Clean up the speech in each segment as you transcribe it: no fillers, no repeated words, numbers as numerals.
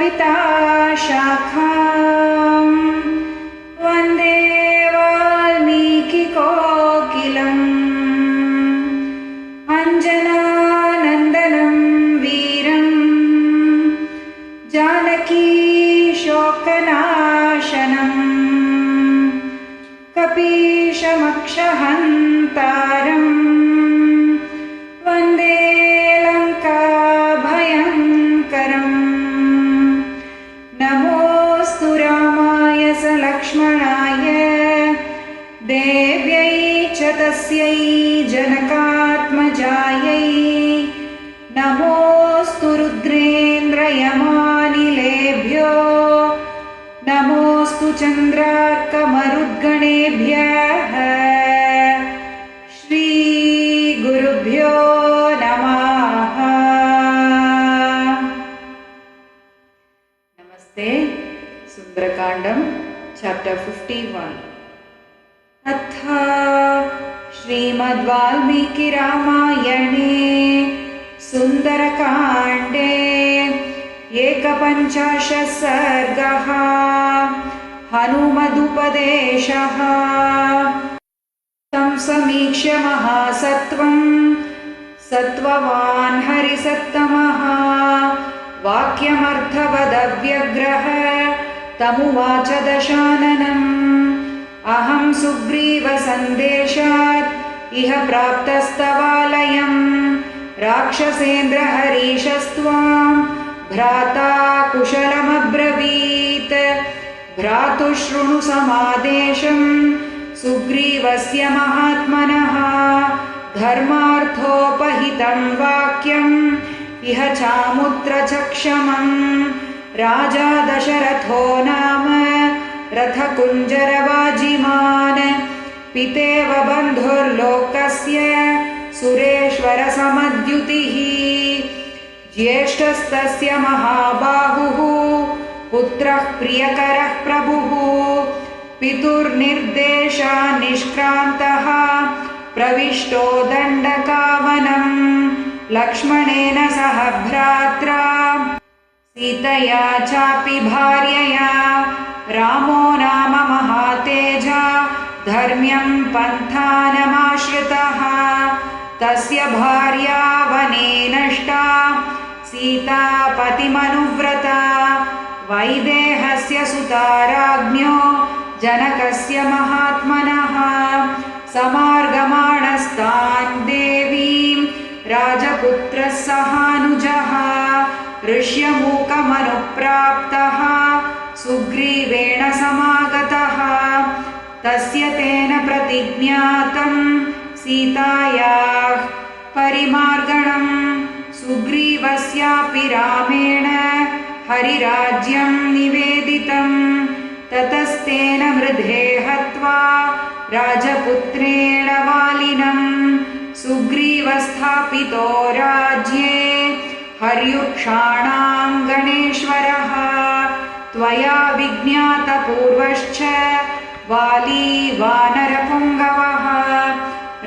कविताशाखां वन्दे वाल्मीकिकोकिलम् अञ्जनानन्दनं वीरं जानकी शोकनाशनं कपीशमक्षहन्तारं वन्दे लङ्काभयङ्करम् नमोऽस्तु रामाय स लक्ष्मणाय देव्यै च तस्यै जनकात्मजायै नमोऽस्तु रुद्रेन्द्रयमानिलेभ्यो नमोऽस्तु चन्द्रार्कमरुद्गणेभ्यः श्रीगुरुभ्यो नमः। नमस्ते। सुन्दरकाण्डं चैप्टर 51 अथ श्रीमद्वाल्मीकिरामायणे सुन्दरकाण्डे एकपञ्चाशत् सर्गः। हनुमदुपदेशः। तं समीक्ष्य महासत्त्वं सत्त्ववान् हरिसत्तमः वाक्यमर्थवदव्यग्रः तमुवाच दशाननम् अहं सुग्रीवसन्देशात् इह प्राप्तस्तवालयम् राक्षसेन्द्रहरीशस्त्वां भ्राता कुशलमब्रवीत् भ्रातुशृणु समादेशं सुग्रीवस्य महात्मनः धर्मार्थोपहितं वाक्यम् इह चामुत्र चक्षमम् राजा दशरथो नाम रथकुञ्जरवाजिमान् पितेव बन्धुर्लोकस्य सुरेश्वरसमद्युतिः ज्येष्ठस्तस्य महाबाहुः पुत्रः प्रियकरः प्रभुः पितुर्निर्देशान्निष्क्रान्तः प्रविष्टो दण्डकावनम् लक्ष्मणेन सह भ्रात्रा सीतया चापि भार्यया रामो नाम महातेजा धर्म्यं पन्थानमाश्रितः तस्य भार्या वने नष्टा सीता पतिमनुव्रता वैदेहस्य सुता राज्ञो जनकस्य महात्मनः समार्गमाणस्तान् देवीं राजपुत्रः सहानुजः ऋष्यमूकमनुप्राप्तः सुग्रीवेण समागतः तस्य तेन प्रतिज्ञातं सीतायाः परिमार्गणं सुग्रीवस्यापि रामेण हरिराज्यं निवेदितं ततस्तेन मृधे हत्वा राजपुत्रेण वालिनं सुग्रीवस्थापितो राज्ये हर्युक्षाणां गणेश्वरः त्वया विज्ञातपूर्वश्च वाली वानरपुङ्गवः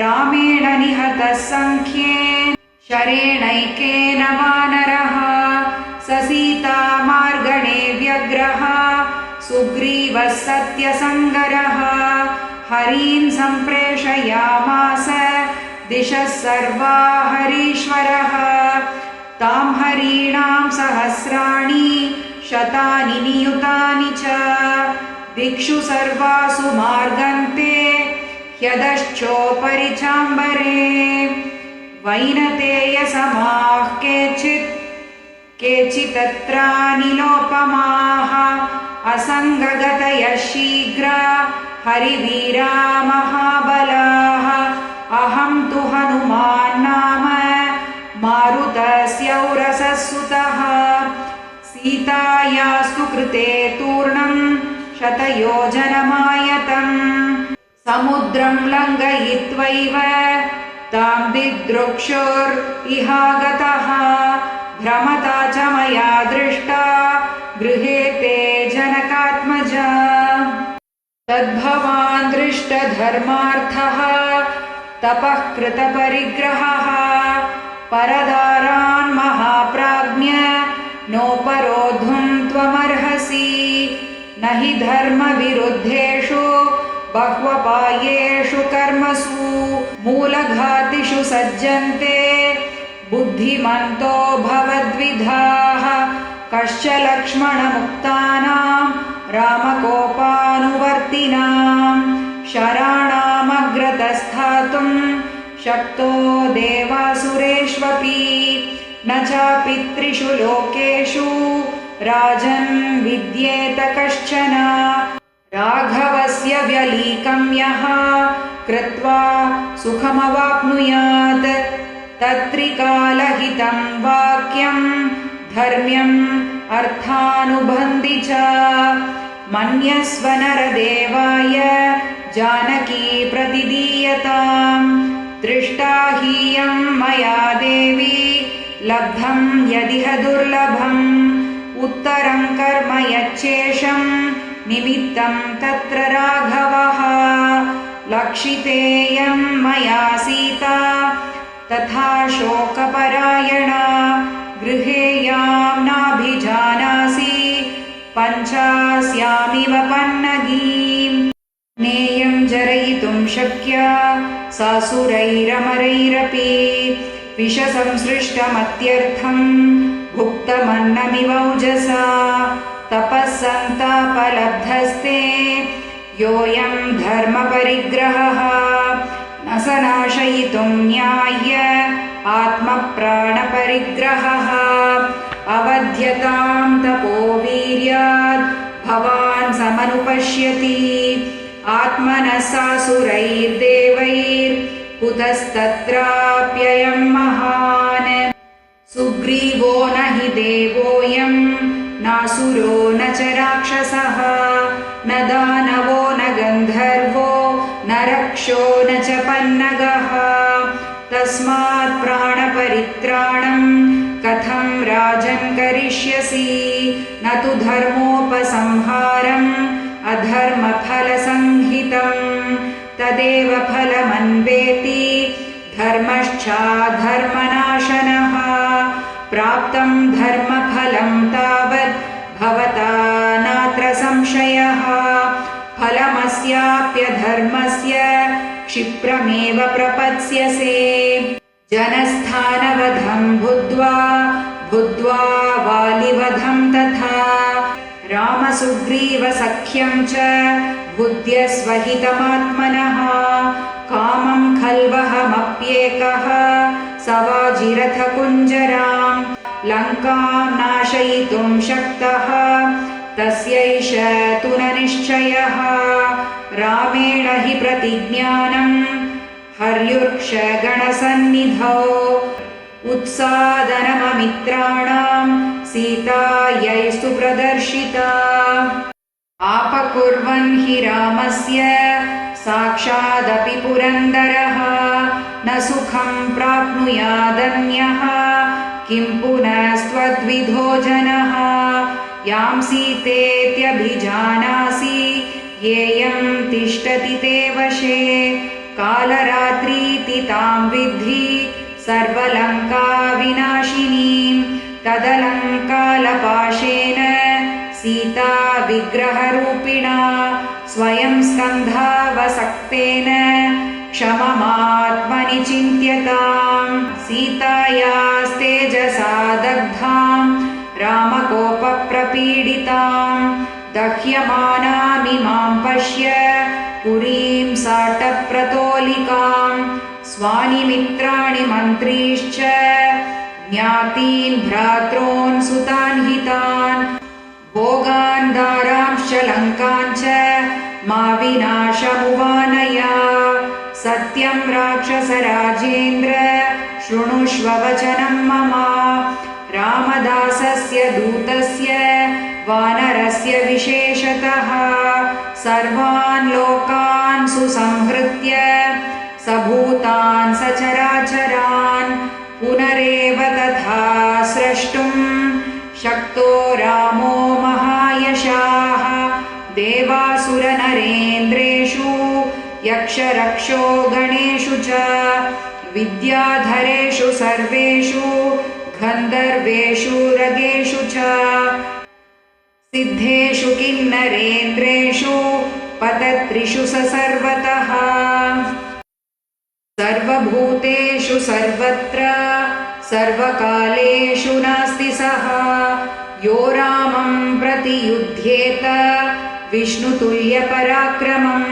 रामेण निहतः सङ्ख्ये शरेणैकेन वानरः स सीतामार्गणे व्यग्रः सुग्रीवः सत्यसङ्गरः हरीन् सम्प्रेषयामास दिशः सर्वा हरीश्वरः तां हरीणां सहस्राणि शतानि नियुतानि च दिक्षु सर्वासु मार्गन्ते ह्यदश्चोपरि चाम्बरे वैनतेयसमाः केचिदत्रानिलोपमाः असङ्गगतयः शीघ्रा हरिवीरा महाबलाः अहं तु हनुमान् नाम मारुतस्य उरसः सुतः सीतायास्तु कृते तूर्णं शतयोजनमायतम् समुद्रं लङ्घयित्वैव तां दिदृक्षुरिहागतः भ्रमता च मया दृष्टा गृहे ते जनकात्मजा तद्भवान् दृष्टधर्मार्थः तपः कृतपरिग्रहः परदारान् महाप्राज्ञ नोपरोद्धुं न हि धर्मविरुद्धेषु बह्वपायेषु कर्मसु मूलघातिषु सज्जन्ते बुद्धिमन्तो भवद्विधाः कश्च लक्ष्मणमुक्तानां रामकोपानुवर्तिनां शराणामग्रतस्थातुं शक्तो देवासुरेष्वपि न चापि त्रिषु लोकेषु राजन् विद्येत कश्चन राघवस्य व्यलीकं यः कृत्वा सुखमवाप्नुयात् तत्त्रिकालहितं वाक्यं धर्म्यम् अर्थानुबन्धि च मन्यस्व नरदेवाय जानकी प्रतिदीयताम् दृष्टा हीयं मया देवी लब्धं यदिह दुर्लभम् उत्तरं कर्म यच्चेषं निमित्तं तत्र राघवः लक्षितेयं मया सीता तथा शोकपरायणा गृहेयां नाभिजानासि पञ्चास्यामिव पन्नगीम् नेयं जरयितुं शक्या सासुरैरमरैरपि विषसंसृष्टमत्यर्थं भुक्तमन्नमिवौजसा तपःसन्तापलब्धस्ते योऽयं धर्मपरिग्रहः न स नाशयितुं न्याय्य आत्मप्राणपरिग्रहः अवध्यतां तपोवीर्यात् भवान् समनुपश्यति आत्मनः सासुरैर्देवैर्कुतस्तत्राप्ययं महान् सुग्रीवो न हि देवोऽयं नासुरो न च राक्षसः न दानवो न गन्धर्वो न रक्षो न च पन्नगः तस्मात् प्राणपरित्राणं कथं राजन् करिष्यसि न तु धर्मोपसंहारम् अधर्मफलसंहितं तदेव फलमन्वेति धर्मश्चाधर्मनाशनः प्राप्तं धर्मफलं तावत् भवता नात्र संशयः फलमस्याप्यधर्मस्य क्षिप्रमेव प्रपत्स्यसे जनस्थानवधं बुद्ध्वा वालिवधं तथा रामसुग्रीवसख्यं च बुद्ध्यस्वहितमात्मनः कामं खल्वहमप्येकः सवाजिरथकुञ्जरां लङ्कां नाशयितुं शक्तः तस्यैष तु न निश्चयः रामेण हि प्रतिज्ञानं हर्युर्क्षगणसन्निधौ उत्सादनममित्राणां सीतायैस्तु प्रदर्शिता आपकुर्वन् हि रामस्य साक्षादपि पुरन्दरः न सुखं प्राप्नुयादन्यः किं पुनस्त्वद्विधो जनः यां सीतेत्यभिजानासि येयं तिष्ठति ते वशे कालरात्रीति तां विद्धि सर्वलङ्काविनाशिनीं तदलङ्कालपाशेन सीता विग्रहरूपिणा स्वयं स्कन्धावसक्तेन क्षममात्मनि चिन्त्यताम् सीतायास्तेजसा दग्धां रामकोपप्रपीडितां दह्यमानामिमां पश्य पुरीं साटप्रतोलिकां स्वानि मित्राणि मन्त्रीश्च ज्ञातीन् भ्रातॄन् सुतान् हितान् भोगान् दारांश्च लङ्काञ्च मा विनाशमुवानया सत्यं राक्षसराजेन्द्र शृणुष्व वचनं मम रामदासस्य दूतस्य वानरस्य विशेषतः सर्वान् लोकान् सुसंहृत्य सभूतान् सचराचरान् पुनरेव तथा स्रष्टुं शक्तो रामो महायशाः देवासुरनरेन्द्रेषु यक्षरक्षो गणेषु च विद्याधरेषु सर्वेषु गन्धर्वेषु रगेषु च सिद्धेषु किन्नरेन्द्रेषु पतत्रिषु स सर्वतः सर्वभूतेषु सर्वत्र सर्वकालेषु नास्ति सः यो रामं प्रतियुध्येत विष्णुतुल्यपराक्रमम्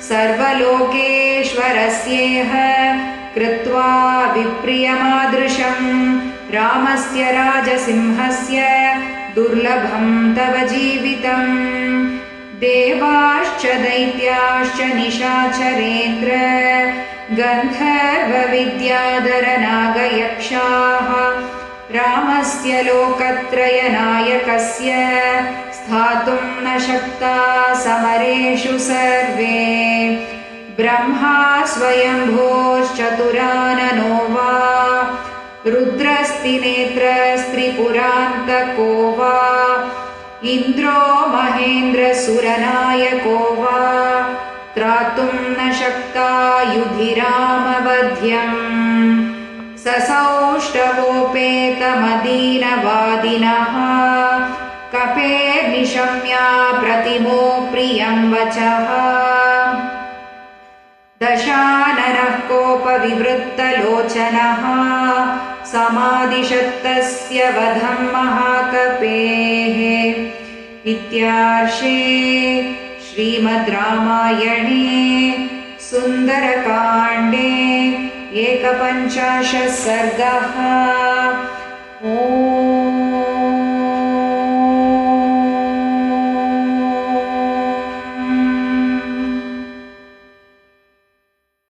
सर्वलोकेश्वरस्येह कृत्वा विप्रियमादृशम् रामस्य राजसिंहस्य दुर्लभं तव जीवितम् देवाश्च दैत्याश्च निशाचरेन्द्र गन्धर्वविद्याधरनागयक्षाः रामस्य लोकत्रयनायकस्य स्थातुं न शक्ता समरेषु सर्वे ब्रह्मा स्वयंभोश्चतुराननो वा रुद्रस्त्रिनेत्रस्त्रिपुरान्तको वा इन्द्रो महेन्द्रसुरनायको वा त्रातुं न शक्ता युधिरामवध्यम् ससौष्ठवोपेतमदीनवादिनः कपेर्निशम्या प्रतिमो प्रियं वचः दशाननः कोपविवृत्तलोचनः समादिशत्तस्य वधं महाकपेः इत्यार्षे श्रीमद् रामायणे सुन्दरकाण्डे 51 सर्गः। ॐ